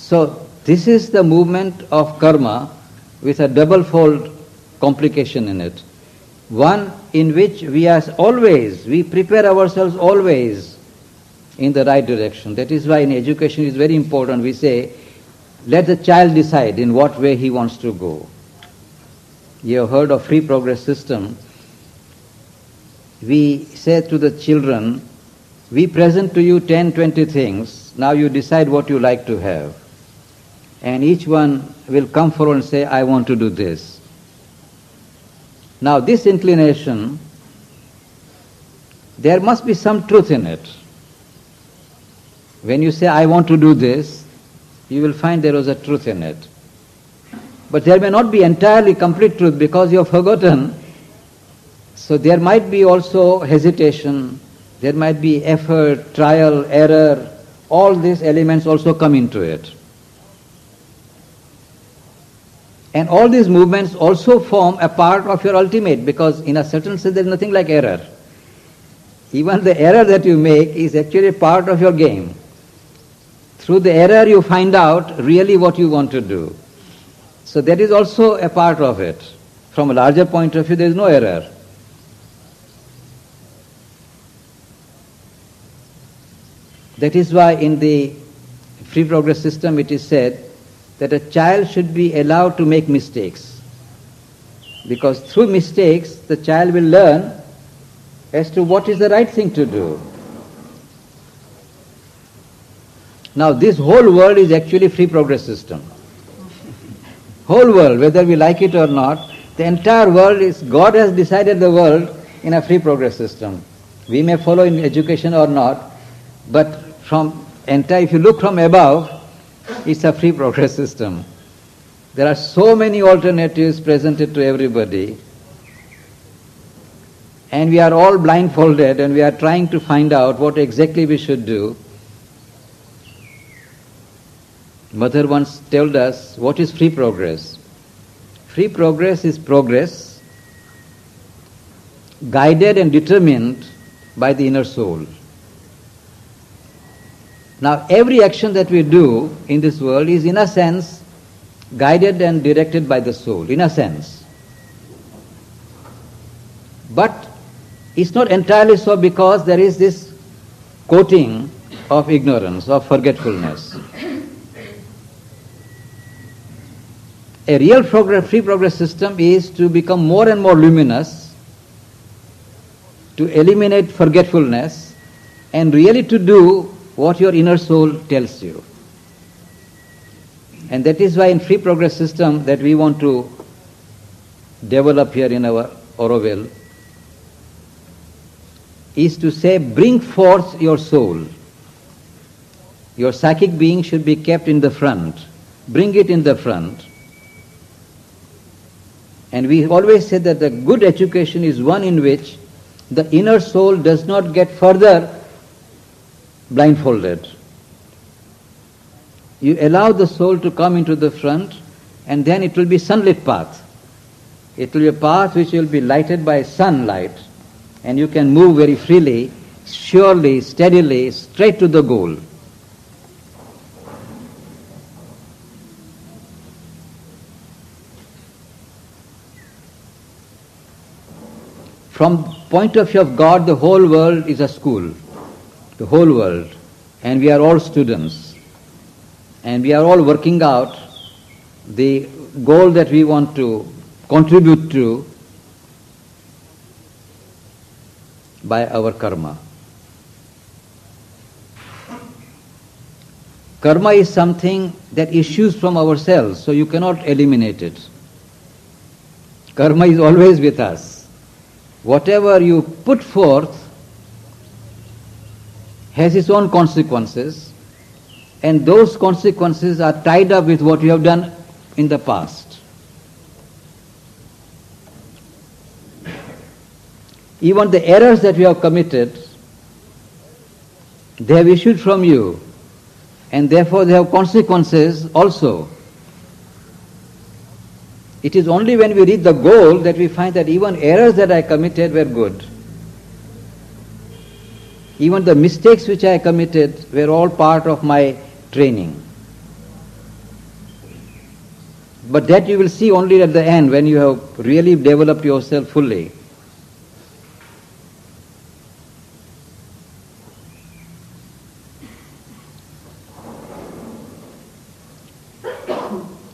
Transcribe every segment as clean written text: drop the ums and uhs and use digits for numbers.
So this is the movement of karma with a double-fold complication in it. One in which we prepare ourselves always in the right direction. That is why in education it is very important. We say, let the child decide in what way he wants to go. You have heard of free progress system. We say to the children, we present to you 10, 20 things. Now you decide what you like to have. And each one will come forward and say, I want to do this. Now this inclination, there must be some truth in it. When you say, I want to do this, you will find there was a truth in it. But there may not be entirely complete truth because you have forgotten. So there might be also hesitation, there might be effort, trial, error. All these elements also come into it. And all these movements also form a part of your ultimate, because in a certain sense there is nothing like error. Even the error that you make is actually part of your game. Through the error you find out really what you want to do. So that is also a part of it. From a larger point of view, there is no error. That is why in the free progress system it is said that a child should be allowed to make mistakes. Because through mistakes, the child will learn as to what is the right thing to do. Now this whole world is actually free progress system. Whole world, whether we like it or not, the entire world is, God has decided the world in a free progress system. We may follow in education or not, but if you look from above, it's a free progress system. There are so many alternatives presented to everybody, and we are all blindfolded and we are trying to find out what exactly we should do. Mother once told us, what is free progress? Free progress is progress guided and determined by the inner soul. Now every action that we do in this world is in a sense guided and directed by the soul, in a sense. But it's not entirely so, because there is this coating of ignorance, of forgetfulness. A real free progress system is to become more and more luminous, to eliminate forgetfulness, and really to do what your inner soul tells you. And that is why in free progress system that we want to develop here in our Auroville is to say, bring forth your soul. Your psychic being should be kept in the front. Bring it in the front. And we always say that the good education is one in which the inner soul does not get further blindfolded. You allow the soul to come into the front, and then it will be sunlit path. It will be a path which will be lighted by sunlight, and you can move very freely, surely, steadily, straight to the goal. From point of view of God, the whole world is a school. The whole world. And we are all students. And we are all working out the goal that we want to contribute to by our karma. Karma is something that issues from ourselves, so you cannot eliminate it. Karma is always with us. Whatever you put forth has its own consequences, and those consequences are tied up with what you have done in the past. Even the errors that you have committed, they have issued from you, and therefore they have consequences also. It is only when we reach the goal that we find that even errors that I committed were good. Even the mistakes which I committed were all part of my training. But that you will see only at the end when you have really developed yourself fully.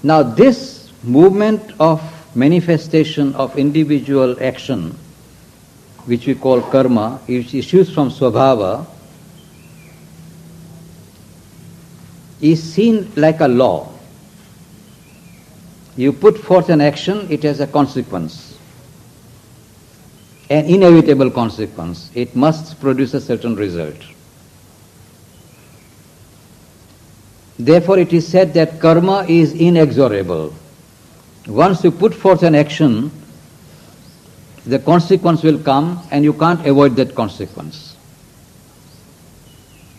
Now this movement of manifestation of individual action, which we call karma, which issues from Swabhava, is seen like a law. You put forth an action, it has a consequence, an inevitable consequence. It must produce a certain result. Therefore, it is said that karma is inexorable. Once you put forth an action, the consequence will come and you can't avoid that consequence.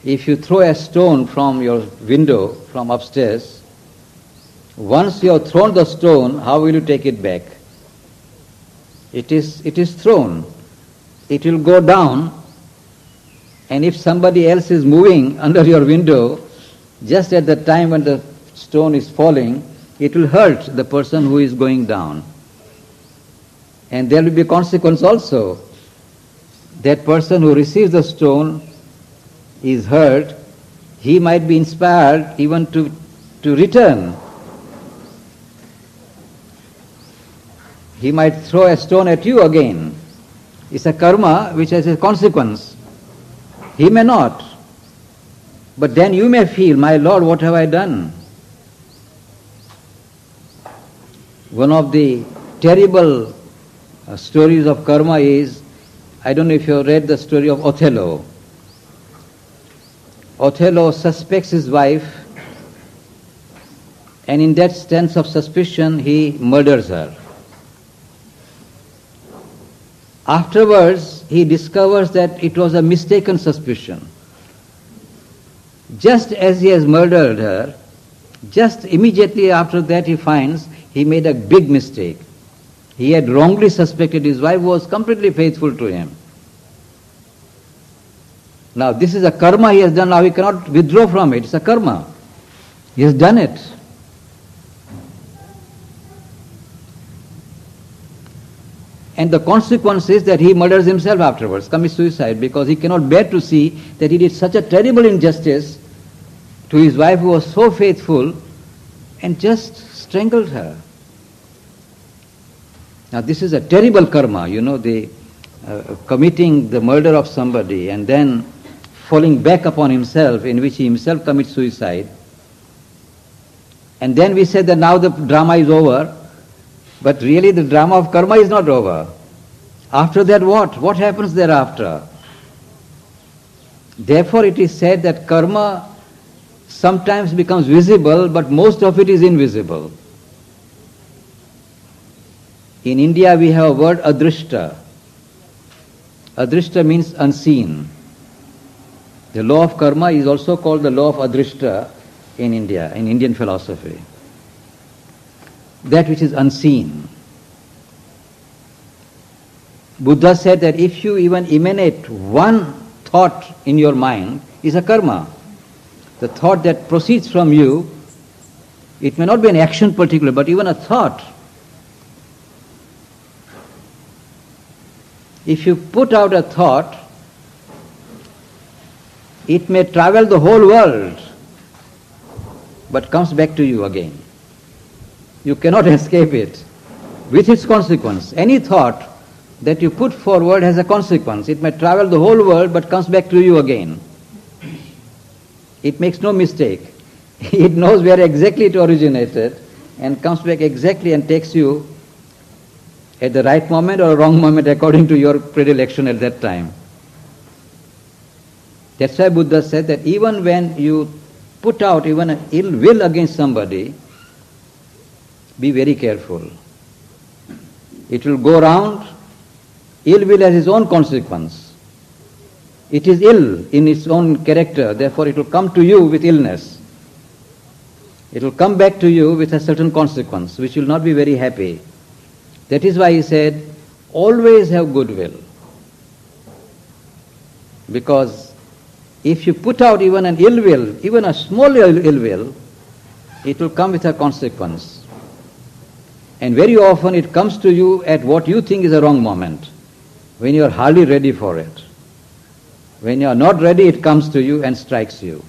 If you throw a stone from your window, from upstairs, once you have thrown the stone, how will you take it back? It is thrown. It will go down, and if somebody else is moving under your window, just at the time when the stone is falling, it will hurt the person who is going down. And there will be a consequence also. That person who receives the stone is hurt, he might be inspired even to return. He might throw a stone at you again. It's a karma which has a consequence. He may not. But then you may feel, my Lord, what have I done? One of the terrible stories of karma is, I don't know if you have read the story of Othello. Othello suspects his wife, and in that sense of suspicion, he murders her. Afterwards, he discovers that it was a mistaken suspicion. Just as he has murdered her, just immediately after that he finds he made a big mistake. He had wrongly suspected his wife was completely faithful to him. Now this is a karma he has done, now he cannot withdraw from it. It's a karma. He has done it. And the consequence is that he murders himself afterwards, commits suicide, because he cannot bear to see that he did such a terrible injustice to his wife who was so faithful and just strangled her. Now this is a terrible karma, the committing the murder of somebody and then falling back upon himself, in which he himself commits suicide. And then we say that now the drama is over. But really the drama of karma is not over. After that what? What happens thereafter? Therefore it is said that karma sometimes becomes visible, but most of it is invisible. In India we have a word adrishta. Adrishta means unseen. The law of karma is also called the law of adrishta in India, in Indian philosophy. That which is unseen. Buddha said that if you even emanate one thought in your mind, is a karma. The thought that proceeds from you, it may not be an action particular, but even a thought. If you put out a thought, it may travel the whole world, but comes back to you again. You cannot escape it, with its consequence. Any thought that you put forward has a consequence. It may travel the whole world but comes back to you again. It makes no mistake. It knows where exactly it originated and comes back exactly and takes you at the right moment or wrong moment according to your predilection at that time. That's why Buddha said that even when you put out even an ill will against somebody, be very careful. It will go round. Ill will has its own consequence. It is ill in its own character, therefore it will come to you with illness. It will come back to you with a certain consequence, which will not be very happy. That is why he said, always have goodwill. Because if you put out even an ill will, even a small ill will, it will come with a consequence. And very often it comes to you at what you think is a wrong moment, when you are hardly ready for it. When you are not ready, it comes to you and strikes you.